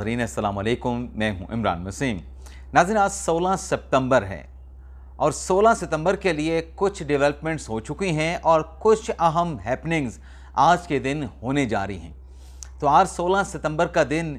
अस्सलाम वालेकुम, मैं हूं इमरान वसीम। नाज़रीन, आज 16 सितंबर है और 16 सितंबर के लिए कुछ डेवलपमेंट्स हो चुकी हैं और कुछ अहम हैपनिंग्स आज के दिन होने जा रही हैं। तो आज 16 सितंबर का दिन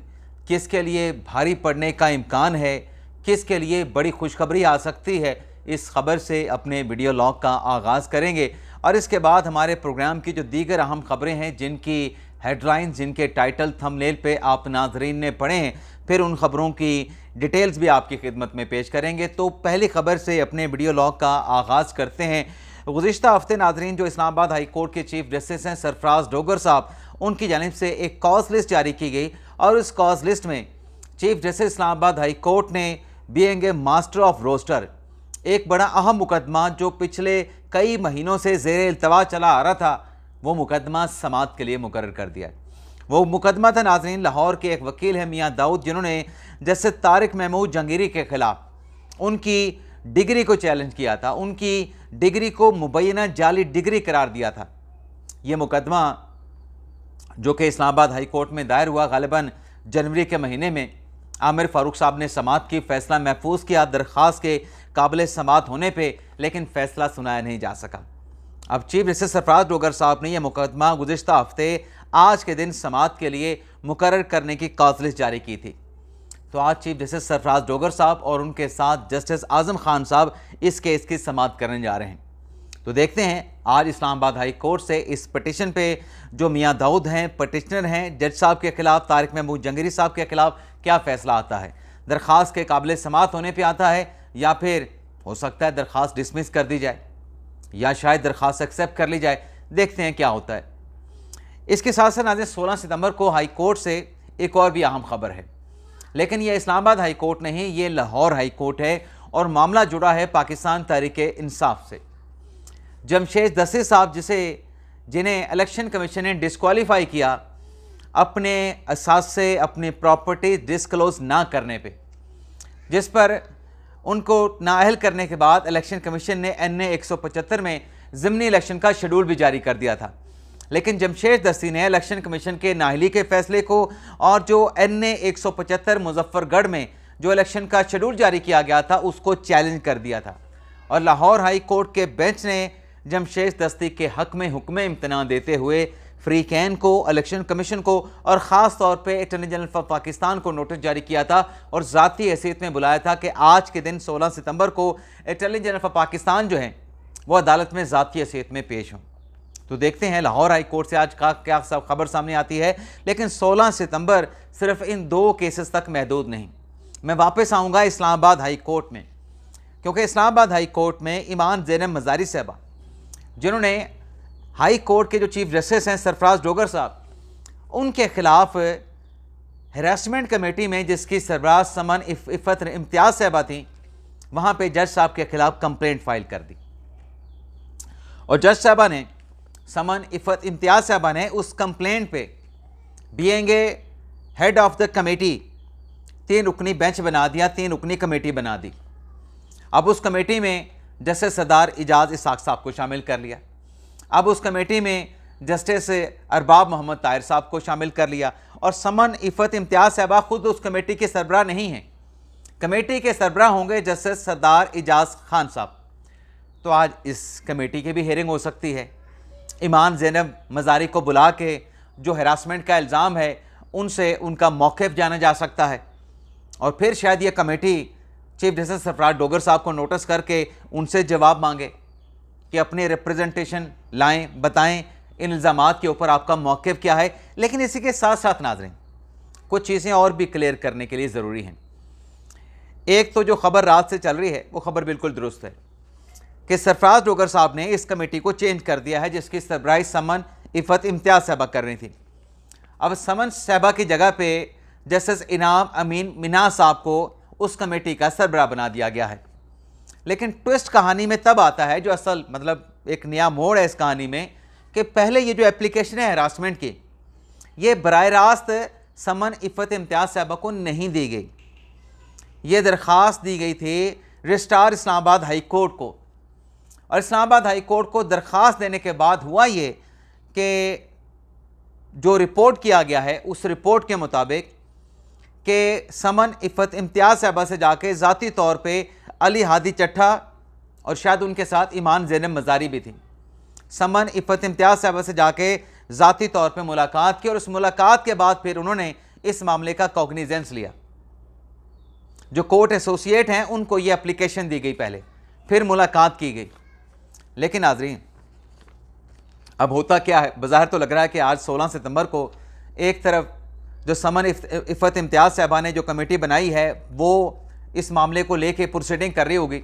किसके लिए भारी पड़ने का इम्कान है, किसके लिए बड़ी खुशखबरी आ सकती है, इस खबर से अपने वीडियो लॉग का आगाज़ करेंगे और इसके बाद हमारे प्रोग्राम की जो दीगर अहम खबरें हैं, जिनकी हेडलाइंस, जिनके टाइटल थंबनेल पे आप नाजरीन ने पढ़े हैं, फिर उन खबरों की डिटेल्स भी आपकी खिदमत में पेश करेंगे। तो पहली खबर से अपने वीडियो लॉग का आगाज़ करते हैं। गुज़िश्ता हफ्ते नाजरीन जो इस्लामाबाद हाई कोर्ट के चीफ जस्टिस हैं सरफराज डोगर साहब, उनकी जानिब से एक कॉज लिस्ट जारी की गई और इस कॉज लिस्ट में chief justice Islamabad high court ने being a master of roster एक बड़ा अहम मुकदमा जो पिछले कई महीनों से ज़ेर इल्तवा चला आ रहा था, वो मुकदमा समाअत के लिए मुकर्रर कर दिया। वो मुकदमा था नाज़रीन, लाहौर के एक वकील हैं मियाँ दाऊद, जिन्होंने जस्टिस तारिक महमूद जंगीरी के ख़िलाफ़ उनकी डिग्री को चैलेंज किया था, उनकी डिग्री को मुबैना जाली डिग्री करार दिया था। ये मुकदमा जो कि इस्लामाबाद हाई कोर्ट में दायर हुआ ग़ालिबन जनवरी के महीने में, आमिर फ़ारूक साहब ने समाअत की, फ़ैसला महफूज किया दरख्वास्त के काबिल समाअत होने पे, लेकिन फ़ैसला सुनाया नहीं जा सका। अब चीफ जस्टिस सरफराज डोगर साहब ने यह मुकदमा गुज़िश्ता हफ्ते आज के दिन समाअत के लिए मुकर्रर करने की कॉज लिस्ट जारी की थी। तो आज चीफ जस्टिस सरफराज डोगर साहब और उनके साथ जस्टिस आज़म खान साहब इस केस की समाअत करने जा रहे हैं। तो देखते हैं आज इस्लामाबाद हाई कोर्ट से इस पटिशन पे जो मियाँ दाऊद हैं, पटिशनर हैं, जज साहब के खिलाफ, तारिक महमूद जंगीरी साहब के खिलाफ क्या फ़ैसला आता है। दरख्वास्त के काबिल समाअत होने पर आता है या फिर हो सकता है दरख्वास्त डिसमिस कर दी जाए या शायद दरख्वास्त एक्सेप्ट कर ली जाए। देखते हैं क्या होता है। इसके साथ साथ नाज़रीन 16 सितंबर को हाई कोर्ट से एक और भी अहम खबर है, लेकिन यह इस्लामाबाद हाई कोर्ट नहीं, ये लाहौर हाई कोर्ट है और मामला जुड़ा है पाकिस्तान तहरीक-ए-इंसाफ से। जमशेद दस्ती साहब जिन्हें इलेक्शन कमीशन ने डिस्क्वालीफाई किया अपने असासे, अपनी प्रॉपर्टी डिस्क्लोज ना करने पे, जिस पर उनको नाअहल करने के बाद इलेक्शन कमीशन ने NA 175 में ज़िमनी इलेक्शन का शेड्यूल भी जारी कर दिया था। लेकिन जमशेद दस्ती ने इलेक्शन कमीशन के नाअहली के फैसले को और जो NA 175 मुजफ्फरगढ़ में जो इलेक्शन का शेड्यूल जारी किया गया था उसको चैलेंज कर दिया था और लाहौर हाई कोर्ट के बेंच ने जमशेद दस्ती के हक़ में हुक्म इम्तना देते हुए फ्री कैन को, इलेक्शन कमीशन को और ख़ास तौर पे अटॉर्नी जनरल ऑफ पाकिस्तान को नोटिस जारी किया था और ज़ाती हैसियत में बुलाया था कि आज के दिन 16 सितंबर को अटॉर्नी जनरल ऑफ पाकिस्तान जो हैं वो अदालत में ज़ाती हैसियत में पेश हों। तो देखते हैं लाहौर हाई कोर्ट से आज का क्या सब खबर सामने आती है। लेकिन 16 सितंबर सिर्फ इन दो केसेस तक महदूद नहीं। मैं वापस आऊँगा इस्लामाबाद हाई कोर्ट में, क्योंकि इस्लामाबाद हाई कोर्ट में ईमान ज़ैनब मज़ारी साहबा, जिन्होंने हाई कोर्ट के जो चीफ जस्टिस हैं सरफराज डोगर साहब, उनके खिलाफ हरासमेंट कमेटी में जिसकी सरबराह समन इफ़त इम्तियाज़ साहबा थी, वहाँ पे जज साहब के खिलाफ कंप्लेंट फाइल कर दी और जज साहबा ने, समन इफ़त इम्तियाज़ साहबा ने उस कंप्लेंट पे being a head of the committee 3 रुकनी बेंच बना दिया, 3 रुकनी कमेटी बना दी। अब उस कमेटी में जस्टिस सरदार इजाज़ इसाक साहब को शामिल कर लिया। अब उस कमेटी में जस्टिस अरबाब मोहम्मद ताहिर साहब को शामिल कर लिया और समन इफ़त इम्तियाज़ साहबा खुद उस कमेटी के सरबराह नहीं हैं। कमेटी के सरबराह होंगे जस्टिस सरदार इजाज़ खान साहब। तो आज इस कमेटी की भी हेयरिंग हो सकती है। ईमान ज़ैनब मज़ारी को बुला के जो हरासमेंट का इल्ज़ाम है उनसे उनका मौक़िफ़ जाना जा सकता है और फिर शायद ये committee chief justice Sarfaraz Dogar साहब को नोटिस करके उनसे जवाब मांगे कि अपने रिप्रेजेंटेशन लाएं, बताएं इन इल्ज़ामात के ऊपर आपका मौक़िफ़ क्या है। लेकिन इसी के साथ साथ नाज़रीन कुछ चीज़ें और भी क्लियर करने के लिए ज़रूरी हैं। एक तो जो खबर रात से चल रही है वो खबर बिल्कुल दुरुस्त है कि सरफराज डोगर साहब ने इस कमेटी को चेंज कर दिया है, जिसकी सरबराही समन इफ़त इम्तियाज़ साहबा कर रही थी। अब समन साहबा की जगह पे जस्टिस इनाम अमीन मिना साहब को उस कमेटी का सरबराह बना दिया गया है। लेकिन ट्विस्ट कहानी में तब आता है, जो असल मतलब एक नया मोड़ है इस कहानी में, कि पहले ये जो एप्लीकेशन है हरासमेंट की, ये बराह रास्त समन इफ़त इम्तियाज़ साहबा को नहीं दी गई। ये दरख्वास्त दी गई थी रजिस्ट्रार इस्लामाबाद हाई कोर्ट को और इस्लामाबाद हाई कोर्ट को दरख्वास्त देने के बाद हुआ ये कि जो रिपोर्ट किया गया है उस रिपोर्ट के मुताबिक कि समन इफ़त इम्तियाज़ साहबा से जाके ज़ाती तौर पे अली हादी चट्ठा और शायद उनके साथ ईमान ज़ैनब मज़ारी भी थी, समन इफ़त इम्तियाज़ साहबा से जाके ज़ाती तौर पे मुलाकात की और उस मुलाकात के बाद फिर उन्होंने इस मामले का कॉग्निजेंस लिया। जो कोर्ट एसोसिएट हैं उनको ये एप्लीकेशन दी गई, पहले फिर मुलाकात की गई। लेकिन नाज़रीन, अब होता क्या है, बाज़ाहिर तो लग रहा है कि आज 16 सितंबर को एक तरफ जो समन इफ़त इम्तियाज़ साहबा ने जो कमेटी बनाई है वो इस मामले को लेके प्रोसीडिंग कर रही होगी,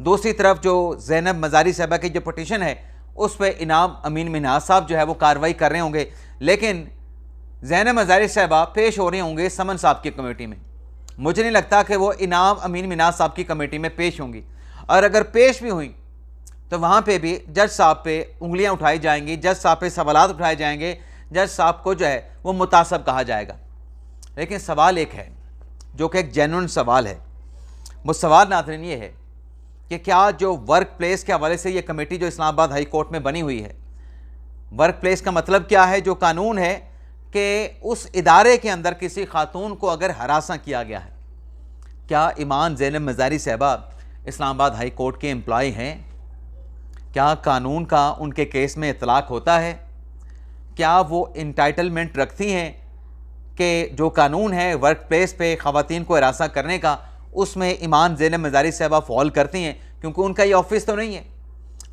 दूसरी तरफ जो ज़ैनब मज़ारी साहबा की जो पटिशन है उस पर इनाम अमीन मिन्हाज साहब जो है वो कार्रवाई कर रहे होंगे। लेकिन ज़ैनब मज़ारी साहबा पेश हो रहे होंगे समन साहब की कमेटी में। मुझे नहीं लगता कि वो इनाम अमीन मिन्हाज साहब की कमेटी में पेश होंगी, और अगर पेश भी हुई तो वहाँ पे भी जज साहब पे उंगलियाँ उठाई जाएंगी, जज साहब पे सवालात उठाए जाएंगे, जज साहब को जो है वो मुतासब कहा जाएगा। लेकिन सवाल एक है जो कि एक जेन्युइन सवाल है, वो सवाल नाज़रीन ये है कि क्या जो वर्क प्लेस के हवाले से ये कमेटी जो इस्लामाबाद हाई कोर्ट में बनी हुई है, वर्क प्लेस का मतलब क्या है, जो कानून है कि उस इदारे के अंदर किसी खातून को अगर हरासा किया गया है, क्या ईमान ज़ैनब मज़ारी साहबा इस्लामाबाद हाई कोर्ट के एम्प्लॉय हैं? क्या कानून का उनके केस में इतलाक़ होता है? क्या वो इंटाइटलमेंट रखती हैं कि जो कानून है वर्क प्लेस पे ख़वातीन को हरासा करने का, उसमें ईमान ज़ैनब मज़ारी साहबा फॉल करती हैं? क्योंकि उनका ये ऑफिस तो नहीं है,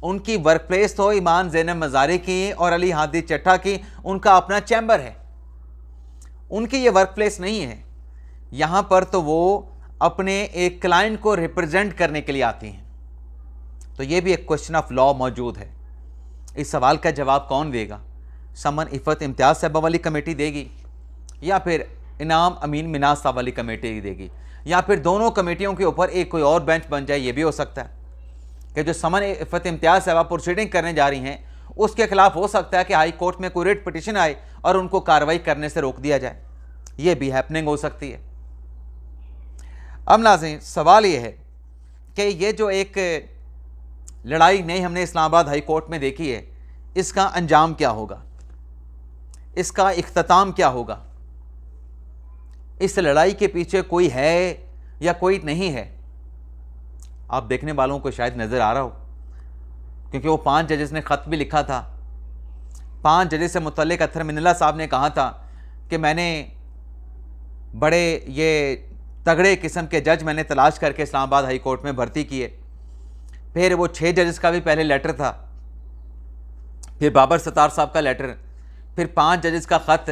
उनकी वर्क प्लेस तो ईमान ज़ैनब मज़ारी की और अली हादी चट्ठा की उनका अपना चैम्बर है, उनकी ये वर्क प्लेस नहीं है। यहाँ पर तो वो अपने एक क्लाइंट को रिप्रेजेंट करने के लिए आती हैं। तो ये भी एक क्वेश्चन ऑफ लॉ मौजूद है। इस सवाल का जवाब कौन देगा? समन इफ़त इम्तियाज़ साहबा वाली कमेटी देगी, या फिर इनाम अमीन मिन्हाज साहब वाली कमेटी देगी, या फिर दोनों कमेटियों के ऊपर एक कोई और बेंच बन जाए? ये भी हो सकता है कि जो समन इफ़त इम्तियाज़ साहबा प्रोसीडिंग करने जा रही हैं उसके खिलाफ हो सकता है कि हाई कोर्ट में कोई रिट पिटिशन आए और उनको कार्रवाई करने से रोक दिया जाए। ये भी हैपनिंग हो सकती है। अब नाज़रीन, सवाल ये है कि ये जो एक लड़ाई नई हमने इस्लामाबाद हाई कोर्ट में देखी है, इसका अंजाम क्या होगा, इसका इख्तिताम क्या होगा? इस लड़ाई के पीछे कोई है या कोई नहीं है? आप देखने वालों को शायद नज़र आ रहा हो, क्योंकि वो 5 जजेस ने ख़त भी लिखा था। 5 जजेस से मुतल्लिक अत्तर मिनल्ला साहब ने कहा था कि मैंने बड़े ये तगड़े किस्म के जज मैंने तलाश करके इस्लामाबाद हाई कोर्ट में भर्ती किए। फिर वो 6 जजेस का भी पहले लेटर था, फिर बाबर सत्तार साहब का लेटर, फिर 5 जजेस का ख़त,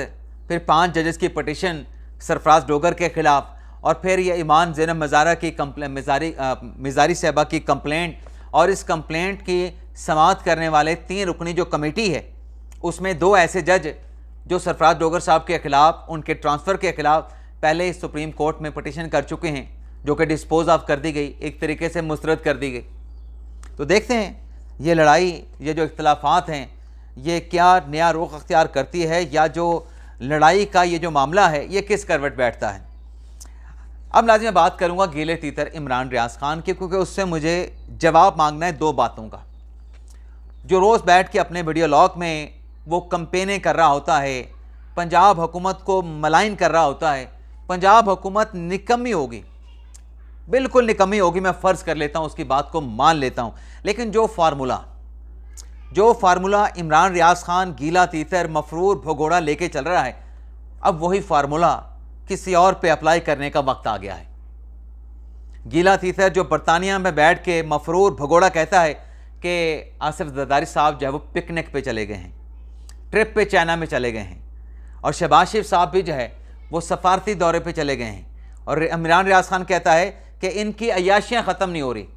फिर 5 जजेस की पटिशन सरफराज डोगर के ख़िलाफ़, और फिर ये ईमान ज़ैनब मज़ारी साहबा की कंप्लेंट, और इस कंप्लेंट की समाअत करने वाले 3 रुकनी जो कमेटी है उसमें 2 ऐसे जज जो सरफराज डोगर साहब के ख़िलाफ़ उनके ट्रांसफ़र के ख़िलाफ़ पहले सुप्रीम कोर्ट में पटिशन कर चुके हैं, जो कि डिस्पोज ऑफ कर दी गई, एक तरीके से मुस्तरद कर दी गई। तो देखते हैं ये लड़ाई, ये जो इख्तिलाफ़ात हैं, ये क्या नया रुख अख्तियार करती है, या जो लड़ाई का ये जो मामला है ये किस करवट बैठता है। अब नाज़रीन, मैं बात करूँगा गीले तीतर इमरान रियाज़ खान की, क्योंकि उससे मुझे जवाब मांगना है 2 बातों का। जो रोज़ बैठ के अपने वीडियो लॉग में वो कंपेनें कर रहा होता है, पंजाब हुकूमत को मलाइन कर रहा होता है, पंजाब हुकूमत निकम्मी होगी, बिल्कुल निकम्मी होगी, मैं फ़र्ज़ कर लेता हूँ, उसकी बात को मान लेता हूँ। लेकिन जो फार्मूला इमरान रियाज़ खान गीला तीतर मफरूर भगोड़ा लेके चल रहा है, अब वही फार्मूला किसी और पे अप्लाई करने का वक्त आ गया है। गीला तीतर जो बरतानिया में बैठ के मफरूर भगोड़ा कहता है कि आसिफ जरदारी साहब जो है वो पिकनिक पे चले गए हैं, ट्रिप पे चाइना में चले गए हैं, और शहबाज शरीफ साहब भी जो है वो सफारती दौरे पे चले गए हैं, और इमरान रियाज़ खान कहता है कि इनकी अय्याशियाँ ख़त्म नहीं हो रही।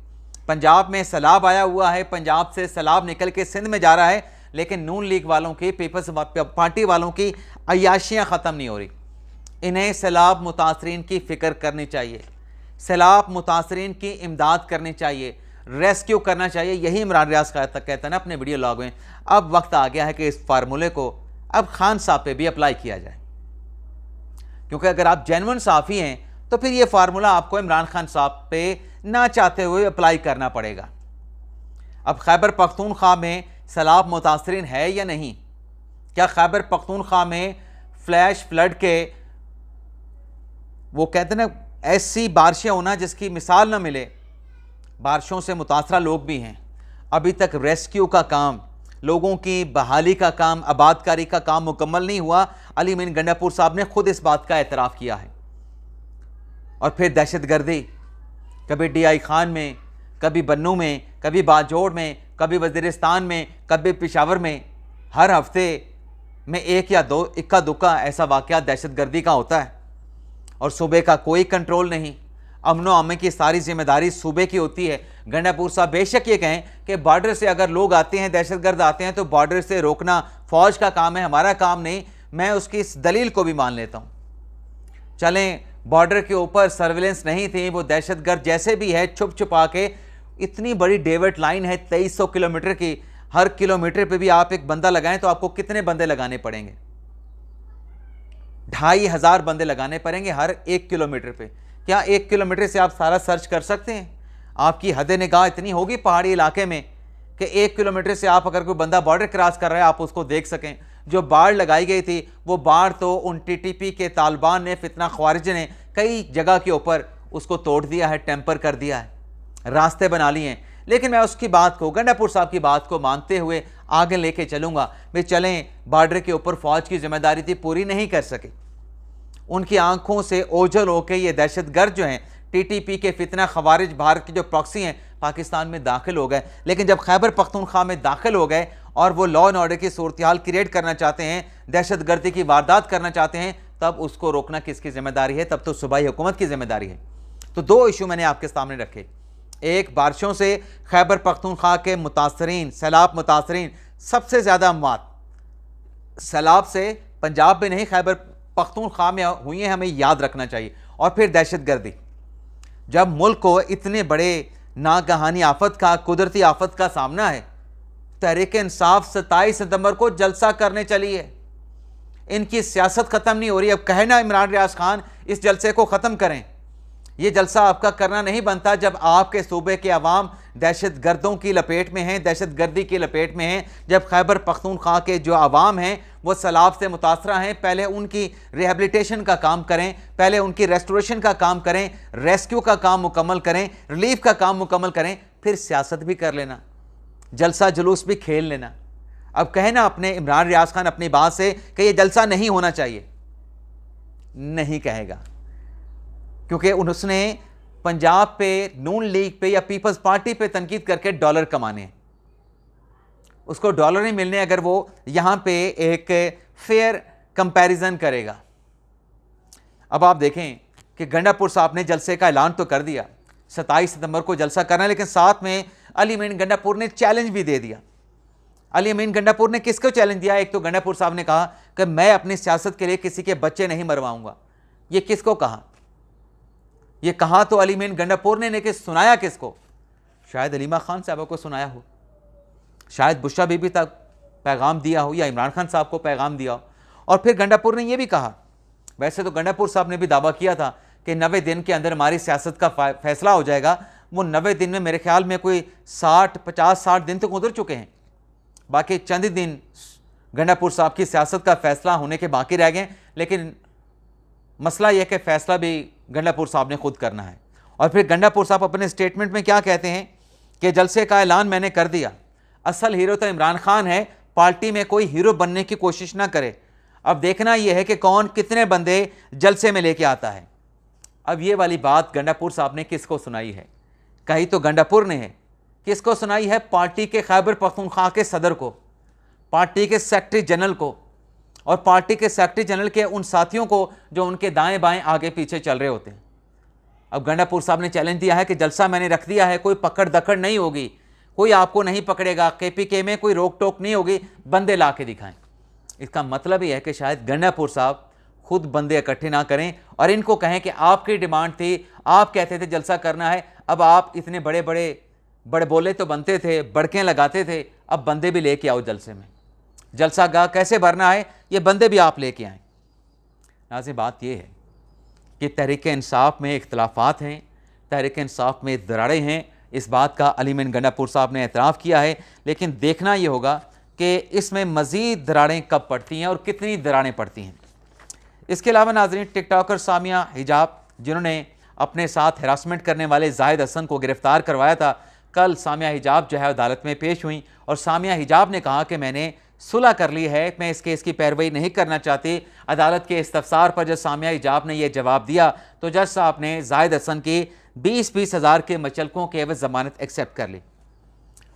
पंजाब में सैलाब आया हुआ है, पंजाब से सैलाब निकल के सिंध में जा रहा है, लेकिन नून लीग वालों की, पीपल्स पार्टी वालों की अय्याशियाँ ख़त्म नहीं हो रही। इन्हें सैलाब मुतासरीन की फ़िक्र करनी चाहिए, सैलाब मुतासरीन की इमदाद करनी चाहिए, रेस्क्यू करना चाहिए। यही इमरान रियाज़ कहता है ना अपने वीडियो लॉग में। अब वक्त आ गया है कि इस फार्मूले को अब खान साहब पे भी अप्लाई किया जाए, क्योंकि अगर आप जेन्युइन साफ़ी हैं तो फिर ये फार्मूला आपको इमरान खान साहब पे ना चाहते हुए अप्लाई करना पड़ेगा। अब खैबर पख्तूनख्वा में सैलाब मुतासरीन है या नहीं? क्या खैबर पख्तूनख्वा में फ्लैश फ्लड के वो कहते हैं ना, ऐसी बारिशें होना जिसकी मिसाल ना मिले। बारिशों से मुतासरा लोग भी हैं। अभी तक रेस्क्यू का काम, लोगों की बहाली का काम, आबादकारी का काम मुकम्मल नहीं हुआ। अली अमीन गंडापुर साहब ने खुद इस बात का एतराफ़ किया है। और फिर दहशतगर्दी, कभी DI खान में, कभी बन्नू में, कभी बाजोड़ में, कभी वज़ीरिस्तान में, कभी पेशावर में। हर हफ्ते में एक या दो इक्का दुक्का ऐसा वाक़या दहशतगर्दी का होता है और सूबे का कोई कंट्रोल नहीं। अमनो अमन की सारी जिम्मेदारी सूबे की होती है। गंडापुर साहब बेशक ये कहें कि बॉर्डर से अगर लोग आते हैं, दहशतगर्द आते हैं, तो बॉर्डर से रोकना फ़ौज का काम है, हमारा काम नहीं। मैं उसकी इस दलील को भी मान लेता हूँ। चलें, बॉर्डर के ऊपर सर्विलेंस नहीं थी, वो दहशतगर्द जैसे भी है छुप छुपा के, इतनी बड़ी डेविड लाइन है 2300 किलोमीटर की, हर किलोमीटर पे भी आप एक बंदा लगाएं तो आपको कितने बंदे लगाने पड़ेंगे? 2500 बंदे लगाने पड़ेंगे हर 1 किलोमीटर पे। क्या 1 किलोमीटर से आप सारा सर्च कर सकते हैं? आपकी हद निगाह इतनी होगी पहाड़ी इलाके में कि 1 किलोमीटर से आप अगर कोई बंदा बॉर्डर क्रॉस कर रहा है आप उसको देख सकें। जो बाढ़ लगाई गई थी वो बाढ़ तो उन TTP के तालिबान ने, फितना ख्वारिज ने कई जगह के ऊपर उसको तोड़ दिया है, टेम्पर कर दिया है, रास्ते बना लिए हैं। लेकिन मैं उसकी बात को, गंडापुर साहब की बात को मानते हुए आगे लेके चलूँगा। भाई चलें, बॉर्डर के ऊपर फ़ौज की जिम्मेदारी थी, पूरी नहीं कर सके। उनकी आंखों से ओझल होकर ये दहशतगर्द जो हैं, TTP के फितना ख्वारिज, भारत के जो प्रॉक्सी हैं, पाकिस्तान में दाखिल हो गए। लेकिन जब खैबर पख्तूनख्वा में दाखिल हो गए और वो लॉ एंड ऑर्डर की सूरत हाल क्रिएट करना चाहते हैं, दहशतगर्दी की वारदात करना चाहते हैं, तब उसको रोकना किसकी जिम्मेदारी है? तब तो सूबाई हुकूमत की जिम्मेदारी है। तो 2 इशू मैंने आपके सामने रखे। एक, बारिशों से खैबर पख्तूनख्वा के मुतासरीन, सैलाब मुतासरीन, सबसे ज़्यादा अमवात सैलाब से पंजाब में नहीं, खैबर पख्तूनख्वा में हुई हैं, हमें याद रखना चाहिए। और फिर दहशतगर्दी, जब मुल्क को इतने बड़े नागहानी आफत का, कुदरती आफत का सामना है, तहरीक इंसाफ 27 सितंबर को जलसा करने चली है। इनकी सियासत ख़त्म नहीं हो रही। अब कहना इमरान रियाज खान इस जलसे को ख़त्म करें, ये जलसा आपका करना नहीं बनता जब आपके सूबे के अवाम दहशतगर्दों की लपेट में हैं, दहशतगर्दी की लपेट में हैं। जब खैबर पख्तूनख्वा के जो अवाम हैं वो सैलाब से मुतासरा हैं, पहले उनकी रिहेबिलिटेशन का काम करें, पहले उनकी रेस्टोरेशन का काम करें, रेस्क्यू का काम मुकम्मल करें, रिलीफ का काम मुकम्मल करें, फिर सियासत भी कर लेना, जलसा जुलूस भी खेल लेना। अब कहना अपने इमरान रियाज खान अपनी बात से कि ये जलसा नहीं होना चाहिए, नहीं कहेगा, क्योंकि उसने पंजाब पे, नून लीग पे या पीपल्स पार्टी पे तनकीद करके डॉलर कमाने हैं। उसको डॉलर नहीं मिलने अगर वो यहां पे एक फेयर कंपैरिजन करेगा। अब आप देखें कि गंडापुर साहब ने जलसे का ऐलान तो कर दिया, 27 सितंबर को जलसा करना है, लेकिन साथ में अली अमीन गंडापुर ने चैलेंज भी दे दिया। अली अमीन गंडापुर ने किसको चैलेंज दिया? एक तो गंडापुर साहब ने कहा कि मैं अपनी सियासत के लिए किसी के बच्चे नहीं मरवाऊंगा। ये किसको कहा? ये कहा तो अली अमीन गंडापुर ने, लेकिन सुनाया किसको? शायद अलीमा खान साहब को सुनाया हो, शायद बुशरा बीबी तक पैगाम दिया हो, या इमरान खान साहब को पैगाम दिया हो। और फिर गंडापुर ने यह भी कहा, वैसे तो गंडापुर साहब ने भी दावा किया था कि 90 दिन के अंदर हमारी सियासत का फैसला हो जाएगा। वो 90 दिन में मेरे ख्याल में कोई 50-60 दिन तक गुजर चुके हैं, बाकी चंद दिन गंडापुर साहब की सियासत का फैसला होने के बाकी रह गए। लेकिन मसला यह कि फैसला भी गंडापुर साहब ने खुद करना है। और फिर गंडापुर साहब अपने स्टेटमेंट में क्या कहते हैं कि जलसे का ऐलान मैंने कर दिया, असल हीरो तो इमरान खान है, पार्टी में कोई हीरो बनने की कोशिश ना करे। अब देखना यह है कि कौन कितने बंदे जलसे में लेके आता है। अब ये वाली बात गंडापुर साहब ने किसको सुनाई है? कही तो गंडापुर ने है, किसको सुनाई है? पार्टी के खैबर पख्तूनख्वा के सदर को, पार्टी के सेक्रेटरी जनरल को, और पार्टी के सेक्रेटरी जनरल के उन साथियों को जो उनके दाएं बाएं आगे पीछे चल रहे होते हैं। अब गंडापुर साहब ने चैलेंज दिया है कि जलसा मैंने रख दिया है, कोई पकड़ दकड़ नहीं होगी, कोई आपको नहीं पकड़ेगा, KPK में कोई रोक टोक नहीं होगी, बंदे ला के दिखाएं। इसका मतलब ये है कि शायद गंडापुर साहब खुद बंदे इकट्ठे ना करें और इनको कहें कि आपकी डिमांड थी, आप कहते थे जलसा करना है, अब आप इतने बड़े बड़े बोले तो बनते थे, बड़कें लगाते थे, अब बंदे भी लेके आओ जलसे में। जलसा गाह कैसे भरना है ये बंदे भी आप लेके आएँ। नाज़रीन, बात यह है कि तहरीक इंसाफ में इख्तलाफात हैं, तहरीक इंसाफ में दरारें हैं, इस बात का अली अमीन गंडापुर साहब ने एतराफ़ किया है। लेकिन देखना ये होगा कि इसमें मज़ीद दरारें कब पड़ती हैं और कितनी दरारें पड़ती हैं। इसके अलावा नाज़रीन, टिकटॉकर सामिया हिजाब जिन्होंने अपने साथ हरासमेंट करने वाले जाहिद हसन को गिरफ्तार करवाया था, कल सामिया हिजाब जो है अदालत में पेश हुई और सामिया हिजाब ने कहा कि मैंने सुलह कर ली है, मैं इस केस की पैरवी नहीं करना चाहती। अदालत के इस्तफसार पर जब सामिया हिजाब ने यह जवाब दिया तो जज साहब ने जाहिद हसन की 20-20 हज़ार के मचलकों के एवज जमानत एक्सेप्ट कर ली।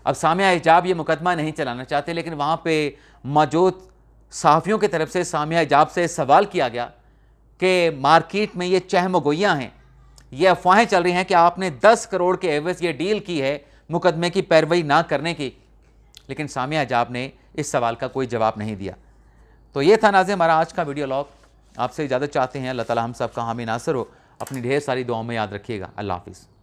अब सामिया हिजाब ये मुकदमा नहीं चलाना चाहते, लेकिन वहाँ पे मौजूद सहाफ़ियों की तरफ से सामिया हिजाब से सवाल किया गया कि मार्केट में ये चहमगोइयाँ हैं, ये अफवाहें चल रही हैं कि आपने 10 करोड़ के एवज ये डील की है मुकदमे की पैरवी ना करने की, लेकिन सामिया हिजाब ने इस सवाल का कोई जवाब नहीं दिया। तो ये था नाज़रीन हमारा आज का वीडियो लॉग। आपसे इजाज़त चाहते हैं। अल्लाह ताला हम सब का हामी नासर हो। अपनी ढेर सारी दुआओं में याद रखिएगा। अल्लाह हाफिज़।